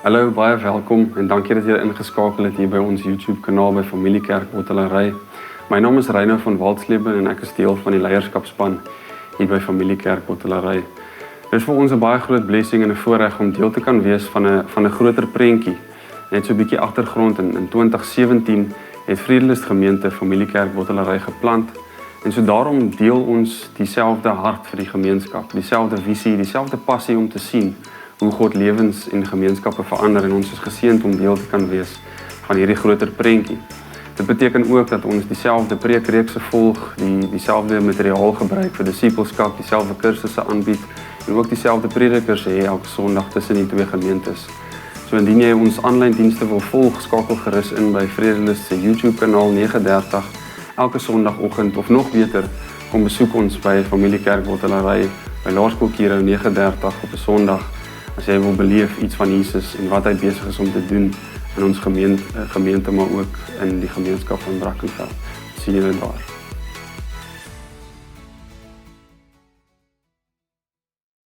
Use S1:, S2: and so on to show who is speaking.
S1: Hallo, baie welkom en dankie dat jy ingeskakel het hier by ons YouTube kanaal by Familiekerk Bottelerry. My naam is Reino van Waldsleben en ek is deel van die leierskapspan hier by Familiekerk Bottelerry. Dit is vir ons 'n baie groot blessing en 'n voorreg om deel te kan wees van 'n groter prentjie. Net so 'n bietjie agtergrond in 2017 het Vredelust Gemeente Familiekerk Bottelerry geplant en so daarom deel ons dieselfde hart vir die gemeenskap, dieselfde visie, dieselfde passie om te sien hoe God lewens en gemeenskappe verander en ons is geseënd om deel te kan wees van hierdie groter prentjie. Dit beteken ook dat ons dieselfde preekreekse volg, dieselfde materiaal gebruik vir disippelskap, dieselfde kursusse aanbied en ook dieselfde predikers hê elke Sondag tussen die twee gemeentes. So indien jy ons aanlyn dienste wil volg, skakel gerus in by Vredelust se YouTube kanaal 9:30 elke Sondagoggend of nog beter, kom besoek ons by Familiekerk Bottelerry by Laerskool Kierau 9:30 op 'n Sondag as jy wil beleef iets van Jesus en wat hy besig is om te doen in ons gemeente maar ook in die gemeenskap van Brackenfell. Sien julle daar.